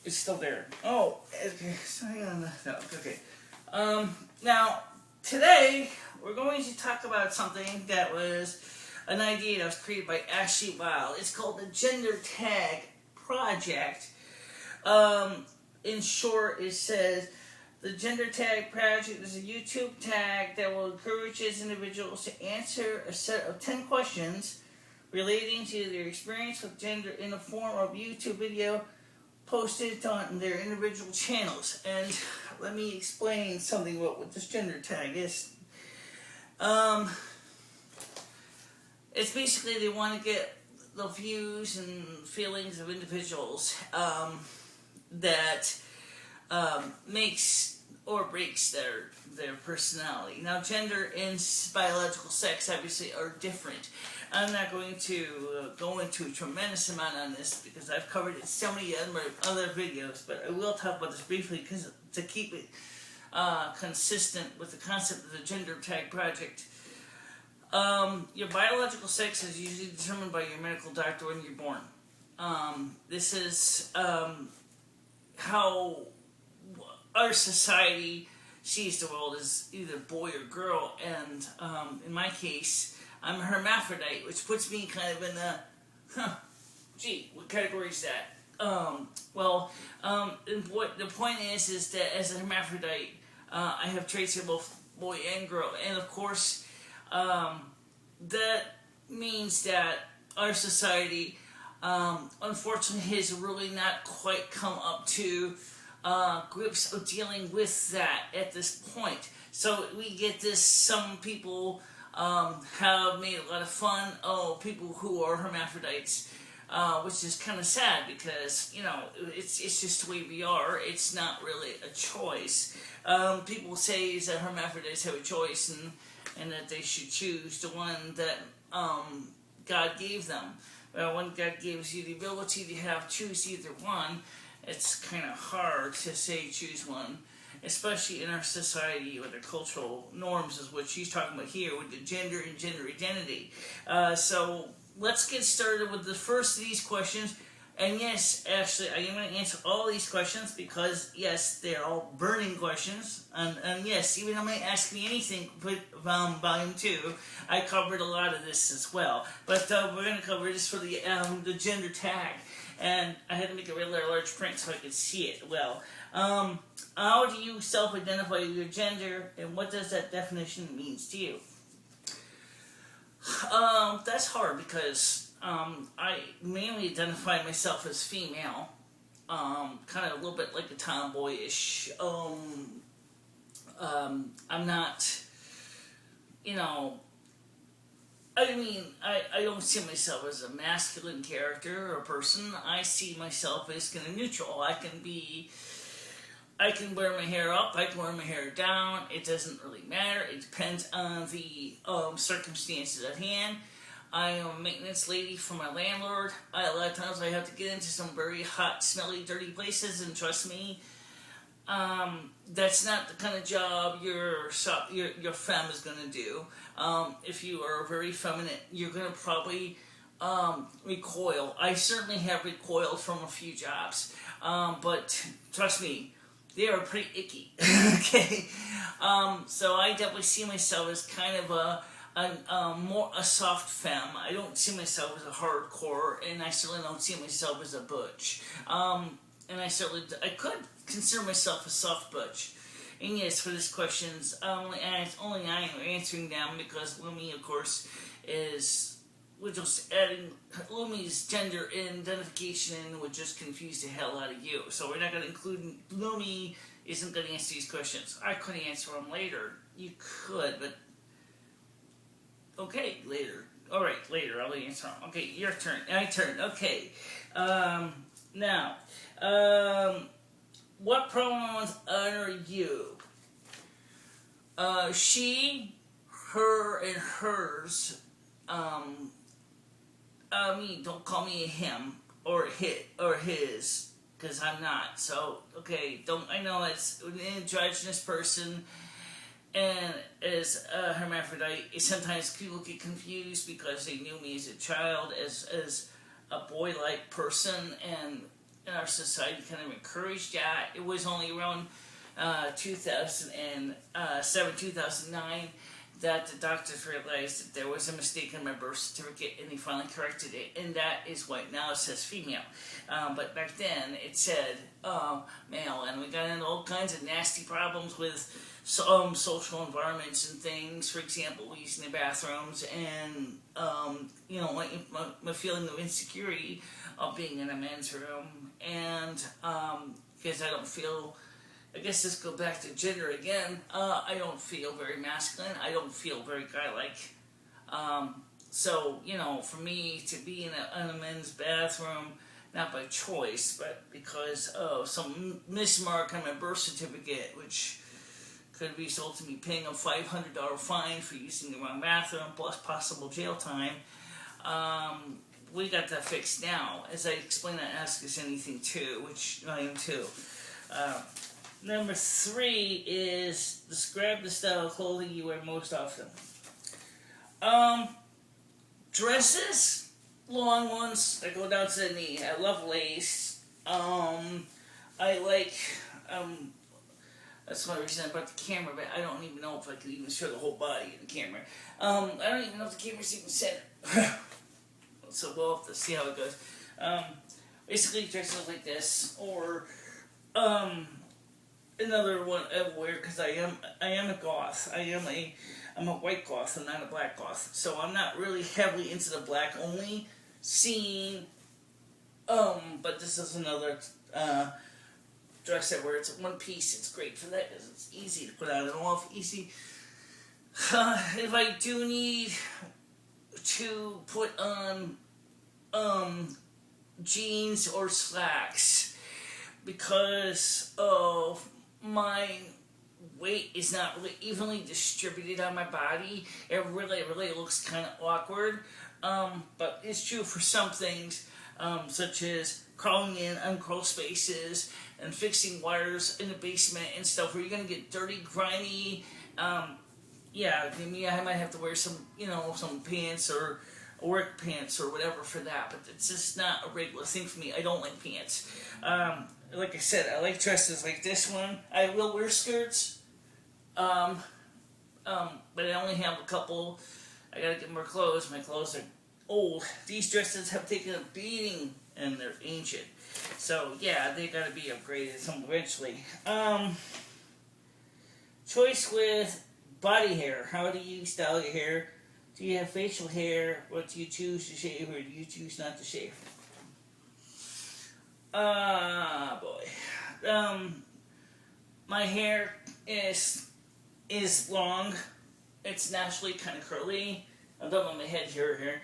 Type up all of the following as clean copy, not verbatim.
It's still there. Oh, okay. Okay. Now, today, we're going to talk about something that was an idea that was created by Ashley Wild. It's called the Gender Tag Project. In short, it says the Gender Tag Project is a YouTube tag that will encourage individuals to answer a set of 10 questions relating to their experience with gender in the form of YouTube video posted on their individual channels. And let me explain something about what this gender tag is. It's basically they want to get the views and feelings of individuals that makes or breaks their personality. Now, gender and biological sex obviously are different. I'm not going to go into a tremendous amount on this because I've covered it so many other videos, but I will talk about this briefly because to keep it consistent with the concept of the Gender Tag Project. Your biological sex is usually determined by your medical doctor when you're born. This is how our society sees the world as either boy or girl, and in my case, I'm a hermaphrodite, which puts me kind of in the, what category is that? What the point is that as a hermaphrodite, I have traits of both boy and girl, and of course, that means that our society, unfortunately, has really not quite come up to grips of dealing with that at this point. So we get this, some people have made a lot of fun of people who are hermaphrodites, which is kind of sad because, it's just the way we are. It's not really a choice. People say that hermaphrodites have a choice and that they should choose the one that God gave them. Well, when God gives you the ability to choose either one, it's kind of hard to say choose one, especially in our society with the cultural norms, is what she's talking about here with the gender and gender identity. So let's get started with the first of these questions. And yes, Ashley, I am going to answer all these questions because, yes, they're all burning questions. And yes, even though may ask me anything, volume 2, I covered a lot of this as well. But we're going to cover this for the gender tag. And I had to make a really large print so I could see it well. How do you self-identify your gender, and what does that definition mean to you? That's hard because I mainly identify myself as female, kind of a little bit like a tomboyish. I'm not, I don't see myself as a masculine character or person. I see myself as kind of neutral. I can wear my hair up, I can wear my hair down. It doesn't really matter. It depends on the circumstances at hand. I am a maintenance lady for my landlord. A lot of times I have to get into some very hot, smelly, dirty places, and trust me, that's not the kind of job your femme is going to do. If you are very feminine, you're going to probably recoil. I certainly have recoiled from a few jobs, but trust me, they are pretty icky. Okay, so I definitely see myself as kind of a soft femme. I don't see myself as a hardcore, and I certainly don't see myself as a butch. And I could consider myself a soft butch. And yes, for these questions, only I am answering them because Lumi, of course, we're just adding Lumi's gender identification would just confuse the hell out of you. So we're not going to include, Lumi isn't going to answer these questions. I could answer them later. You could, but okay, later. Alright, later, I'll answer them. Okay, your turn. My turn. Okay. Now, what pronouns honor you? She, her, and hers. Don't call me a him or his, because I'm not. So, okay, I know it's an androgynous person, and as a hermaphrodite, sometimes people get confused because they knew me as a child, as a boy-like person, and in our society kind of encouraged that. It was only around 2007, 2009 that the doctors realized that there was a mistake in my birth certificate, and they finally corrected it, and that is why now it says female. But back then it said male, and we got into all kinds of nasty problems with social environments and things. For example, using the bathrooms, and my feeling of insecurity of being in a men's room, and because I don't feel, I guess this goes back to gender again. I don't feel very masculine. I don't feel very guy-like. So, for me to be in a men's bathroom, not by choice, but because of some mismark on my birth certificate, which could result in me paying a $500 fine for using the wrong bathroom, plus possible jail time. We got that fixed now. As I explain that, Ask Us Anything too, which I am too. Number 3 is describe the style of clothing you wear most often. Dresses, long ones that go down to the knee. I love lace. I like, that's one reason I brought the camera, but I don't even know if I could even show the whole body in the camera. I don't even know if the camera's even set. So we'll have to see how it goes. Basically dresses like this, or another one I wear, because I am a goth. I'm a white goth. I'm not a black goth. So I'm not really heavily into the black only scene. But this is another dress I wear. It's one piece. It's great for that because it's easy to put on and off. Easy. If I do need to put on jeans or slacks, because of my weight is not really evenly distributed on my body, it really looks kind of awkward. But it's true for some things, such as crawling in uncrawl spaces and fixing wires in the basement and stuff where you're going to get dirty, grimy. Yeah, I mean, I might have to wear some pants or work pants or whatever for that, but it's just not a regular thing for me. I don't like pants. Like I said, I like dresses like this one. I will wear skirts, but I only have a couple. I gotta get more clothes. My clothes are old. These dresses have taken a beating, and they're ancient. So yeah, they gotta be upgraded eventually. Choice with body hair. How do you style your hair? Do you have facial hair? What do you choose to shave, or do you choose not to shave? Boy. My hair is long. It's naturally kind of curly. I'm done on my head here.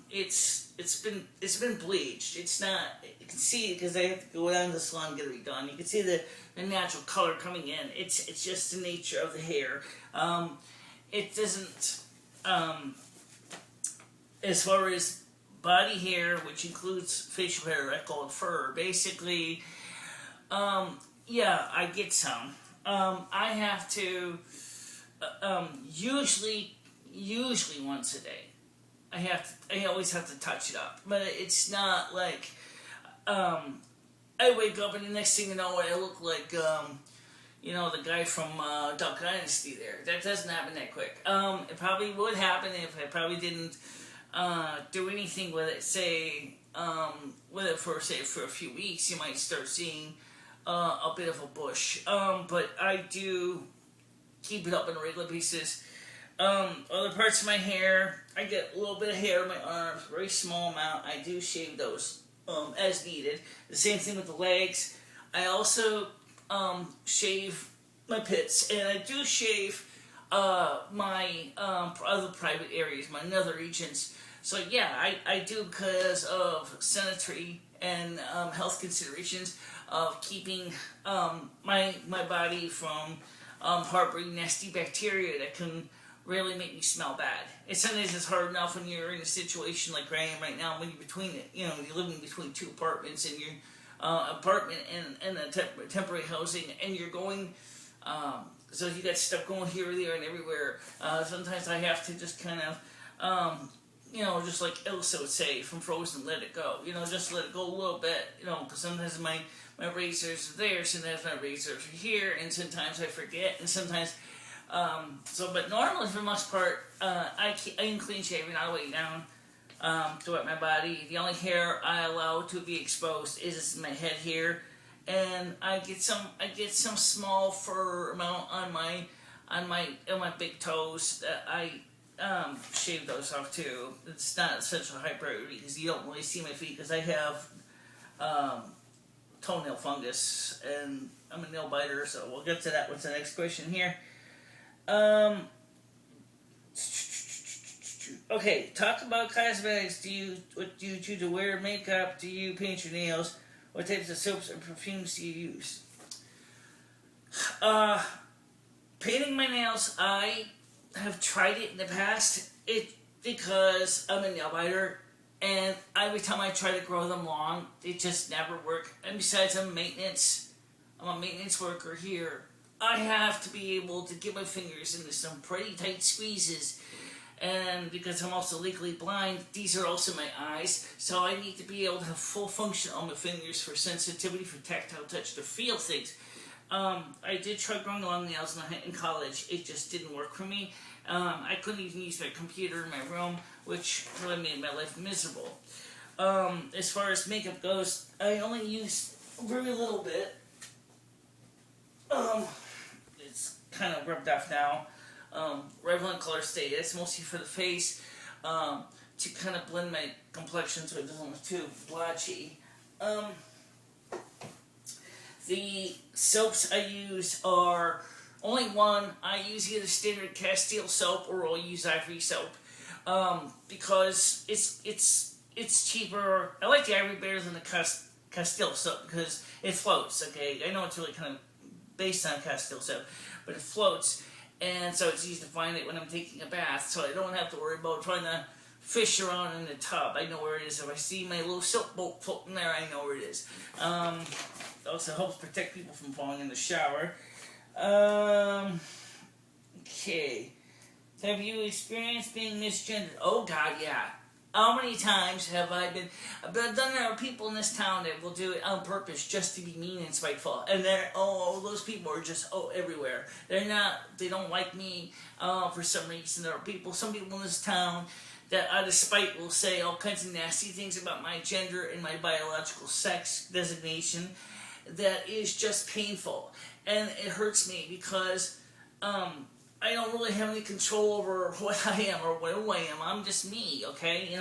It's been bleached. It's not. You can see because I have to go down to the salon and get it redone. You can see the natural color coming in. It's just the nature of the hair. It doesn't. As far as body hair, which includes facial hair, I call it fur. Basically, yeah, I get some. I have to usually once a day. I always have to touch it up, but it's not like I wake up and the next thing you know, I look like the guy from Duck Dynasty there. That doesn't happen that quick. It probably would happen if I probably didn't do anything with it. Say with it for a few weeks, you might start seeing a bit of a bush. But I do keep it up on a regular basis. Other parts of my hair, I get a little bit of hair on my arms, very small amount. I do shave those as needed. The same thing with the legs. I also shave my pits, and I do shave my other private areas, my nether regions. So yeah, I do because of sanitary and health considerations of keeping my body from harboring nasty bacteria that can really make me smell bad. Sometimes it's hard enough when you're in a situation like I am right now, when you're you're living between two apartments, and your apartment and a temporary housing, and you're going, so you got stuff going here, there, and everywhere. Sometimes I have to just kind of just like Elsa would say from Frozen, let it go. Just let it go a little bit. Because sometimes my razors are there, sometimes my razors are here, and sometimes I forget, and sometimes. But normally for the most part, I am clean shaven all the way down throughout my body. The only hair I allow to be exposed is my head here, and I get some small fur amount on my big toes that I shave those off too. It's not such a high priority because you don't really see my feet because I have toenail fungus and I'm a nail biter. So we'll get to that. What's the next question here? Okay, talk about cosmetics. What do you do to wear makeup? Do you paint your nails? What types of soaps and perfumes do you use? Painting my nails, I have tried it in the past. Because I'm a nail biter, and every time I try to grow them long, it just never works. And besides, I'm a maintenance worker here. I have to be able to get my fingers into some pretty tight squeezes. And because I'm also legally blind, these are also my eyes. So I need to be able to have full function on my fingers for sensitivity, for tactile touch, to feel things. I did try growing long nails in college. It just didn't work for me. I couldn't even use my computer in my room, which really made my life miserable. As far as makeup goes, I only use a very little bit. It's kind of rubbed off now. Revlon Color Stay. It's mostly for the face, to kind of blend my complexion so it doesn't look too blotchy. The soaps I use are only one. I use either standard Castile soap or I'll use Ivory soap, because it's cheaper. I like the Ivory better than the Castile soap because it floats. Okay, I know it's really kind of based on Castile soap, but it floats. And so it's easy to find it when I'm taking a bath, so I don't have to worry about trying to fish around in the tub. I know where it is. If I see my little silk boat floating there, I know where it is. It also helps protect people from falling in the shower. Okay. Have you experienced being misgendered? Oh, God, yeah. How many times have I been... There are people in this town that will do it on purpose just to be mean and spiteful. And those people are just, everywhere. They don't like me for some reason. There are some people in this town that out of spite will say all kinds of nasty things about my gender and my biological sex designation that is just painful. And it hurts me because... I don't really have any control over what I am or who I am. I'm just me, okay?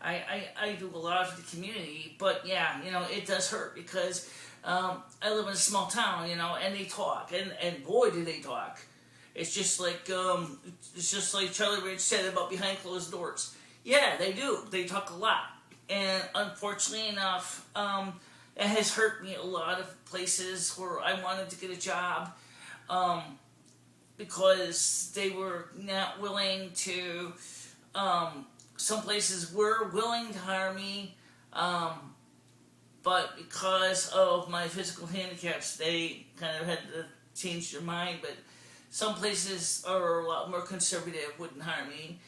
I do a lot for the community, but yeah, it does hurt because I live in a small town, and they talk, and boy, do they talk. It's just like Charlie Rich said about behind closed doors. Yeah, they do. They talk a lot, and unfortunately enough, it has hurt me a lot of places where I wanted to get a job. Because they were not willing to, some places were willing to hire me, but because of my physical handicaps, they kind of had to change their mind, but some places are a lot more conservative, wouldn't hire me,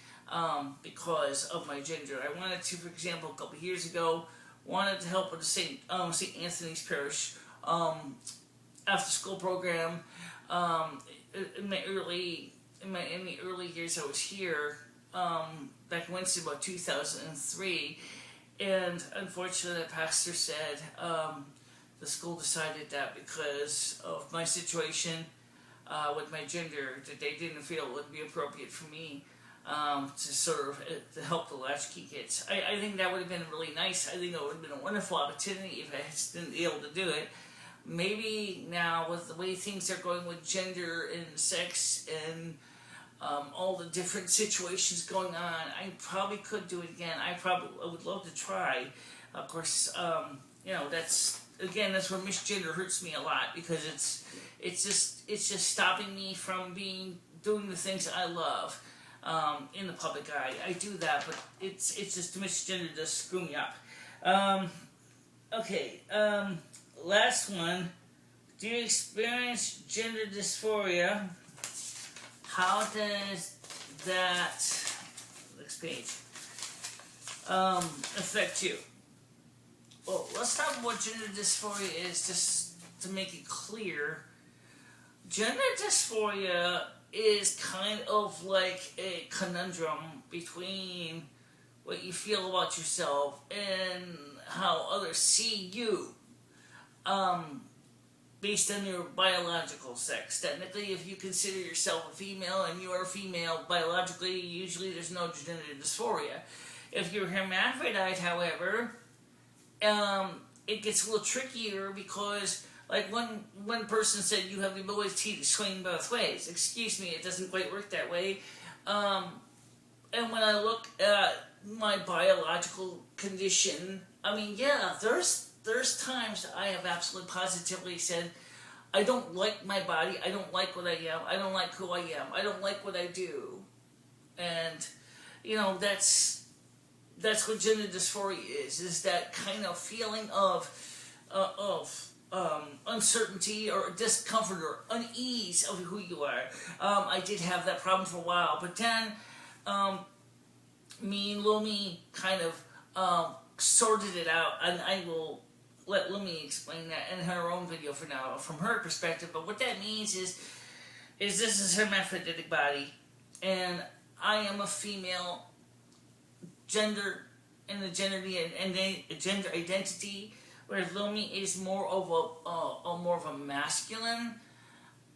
because of my gender. I wanted to, for example, a couple of years ago, wanted to help with the St. Anthony's Parish, after school program, in the early years I was here, back in Wednesday, about 2003, and unfortunately the pastor said the school decided that because of my situation with my gender, that they didn't feel it would be appropriate for me to serve, to help the latchkey kids. I think that would have been really nice. I think it would have been a wonderful opportunity if I had been able to do it. Maybe now, with the way things are going with gender and sex and all the different situations going on, I probably could do it again. I would love to try. Of course, that's where misgender hurts me a lot because it's just stopping me from doing the things I love in the public eye. I do that, but it's just misgender does screw me up. Okay. Last one. Do you experience gender dysphoria? How does that... Next page. affect you. Well, let's talk about what gender dysphoria is, just to make it clear. Gender dysphoria is kind of like a conundrum between what you feel about yourself and how others see you, based on your biological sex. Technically, if you consider yourself a female and you are a female, biologically, usually there's no gender dysphoria. If you're hermaphrodite, however, it gets a little trickier because, like, one person said you have the ability to swing both ways. Excuse me, it doesn't quite work that way. And when I look at my biological condition, I mean, yeah, there's times I have absolutely positively said, I don't like my body, I don't like what I am, I don't like who I am, I don't like what I do. And, you know, that's what gender dysphoria is that kind of feeling of uncertainty or discomfort or unease of who you are. I did have that problem for a while, but then me and Lumi kind of sorted it out, and I will let Lumi explain that in her own video for now, from her perspective. But what that means is this is her hermaphroditic body, and I am a female gender and the gender identity, whereas Lumi is more of a masculine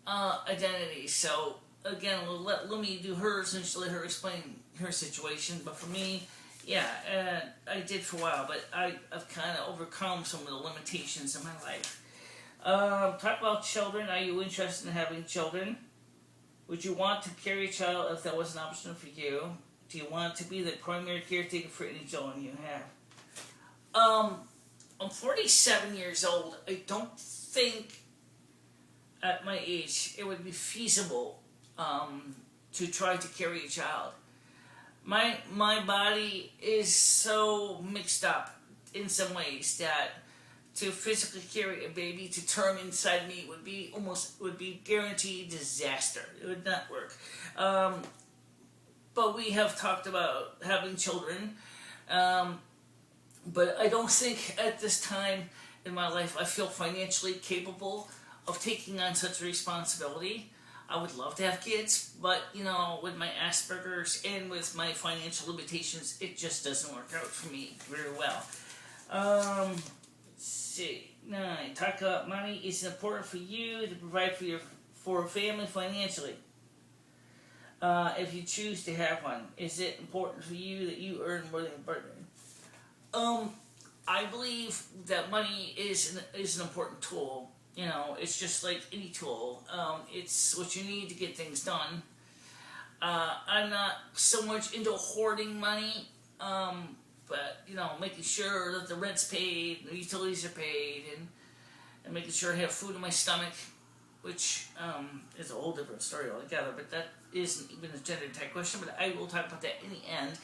identity. So again, we'll let Lumi do hers and she'll let her explain her situation. But for me, yeah, I did for a while, but I've kind of overcome some of the limitations in my life. Talk about children. Are you interested in having children? Would you want to carry a child if that was an option for you? Do you want to be the primary caretaker for any children you have? I'm 47 years old. I don't think at my age it would be feasible to try to carry a child. My body is so mixed up in some ways that to physically carry a baby to term inside me would be guaranteed disaster. It would not work. But we have talked about having children. But I don't think at this time in my life I feel financially capable of taking on such a responsibility. I would love to have kids, but, you know, with my Asperger's and with my financial limitations, it just doesn't work out for me very well. Let's see. 9. Talk about money. Is it important for you to provide for a family financially? If you choose to have one, is it important for you that you earn more than your partner? I believe that money is an important tool. You know, it's just like any tool. It's what you need to get things done. I'm not so much into hoarding money, but, you know, making sure that the rent's paid, the utilities are paid, and making sure I have food in my stomach, which is a whole different story altogether, but that isn't even a gender type question, but I will talk about that in the end.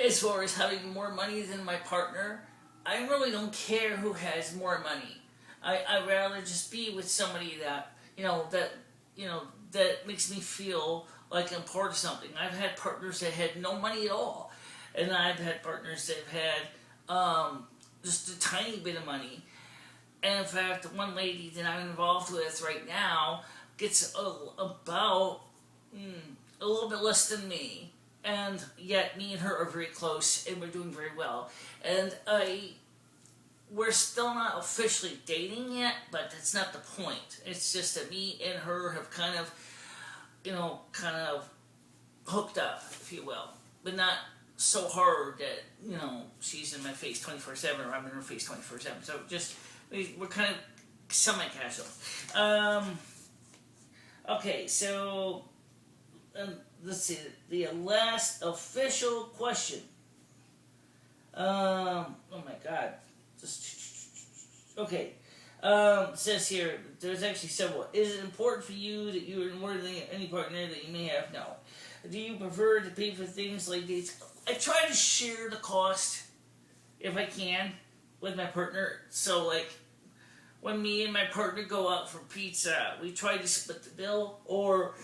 As far as having more money than my partner, I really don't care who has more money. I'd rather just be with somebody that makes me feel like I'm part of something. I've had partners that had no money at all, and I've had partners that have had just a tiny bit of money. And in fact, one lady that I'm involved with right now gets about a little bit less than me. And yet me and her are very close and we're doing very well. And we're still not officially dating yet, but that's not the point. It's just that me and her have kind of hooked up, if you will. But not so hard that, you know, she's in my face 24/7 or I'm in her face 24/7. So just, we're kind of semi-casual. Okay, so let's see, the last official question. Oh my god. Okay. It says here, there's actually several. Is it important for you that you earn more than any partner that you may have? No. Do you prefer to pay for things like dates? I try to share the cost, if I can, with my partner. So, like, when me and my partner go out for pizza, we try to split the bill, or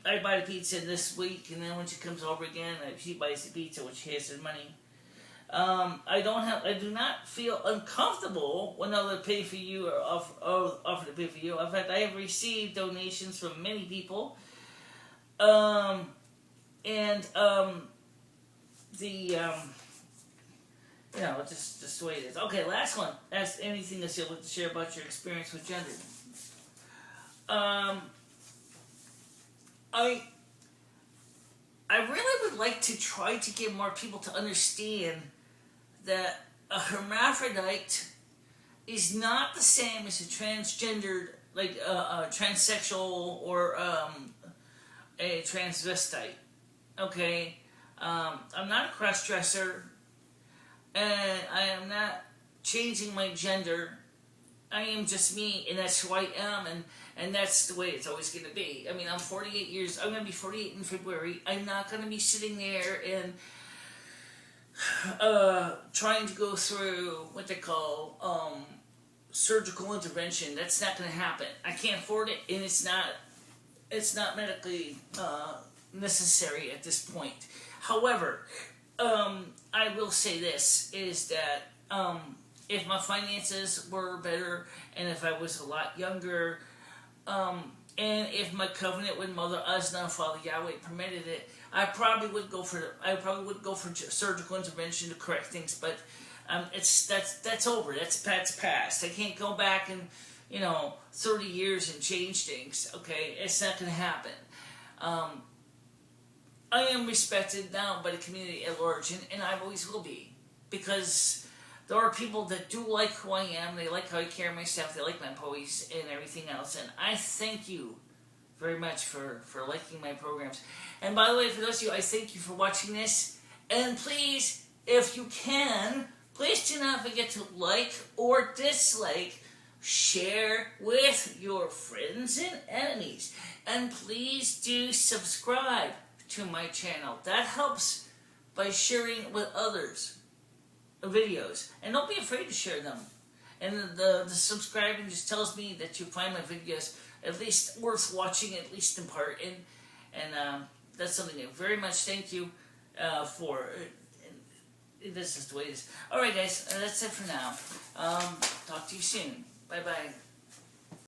I buy the pizza this week, and then when she comes over again, she buys the pizza when she has her money. I do not feel uncomfortable when others pay for you or offer to pay for you. In fact, I have received donations from many people. Just the way it is. Okay, last one. Ask anything that you'd like to share about your experience with gender. I really would like to try to get more people to understand that a hermaphrodite is not the same as a transgendered, like a transsexual or a transvestite. Okay, I'm not a cross-dresser, and I am not changing my gender. I am just me, and that's who I am, and that's the way it's always going to be. I mean, I'm 48 years, I'm going to be 48 in February. I'm not going to be sitting there and trying to go through what they call surgical intervention. That's not going to happen. I can't afford it, and it's not medically necessary at this point. However, I will say this, is that if my finances were better, and if I was a lot younger, and if my covenant with Mother Uzna and Father Yahweh permitted it, I probably would go for surgical intervention to correct things. But that's over. That's past. I can't go back and 30 years and change things. Okay, it's not going to happen. I am respected now by the community at large, and I always will be, because there are people that do like who I am. They like how I carry myself. They like my poise and everything else. And I thank you very much for liking my programs. And by the way, for those of you, I thank you for watching this. And please, if you can, please do not forget to like or dislike, share with your friends and enemies. And please do subscribe to my channel. That helps by sharing with others videos, and don't be afraid to share them. And the subscribing just tells me that you find my videos at least worth watching, at least in part, and that's something I very much thank you for. And this is the way it is. All right, guys, that's it for now. Talk to you soon. Bye bye.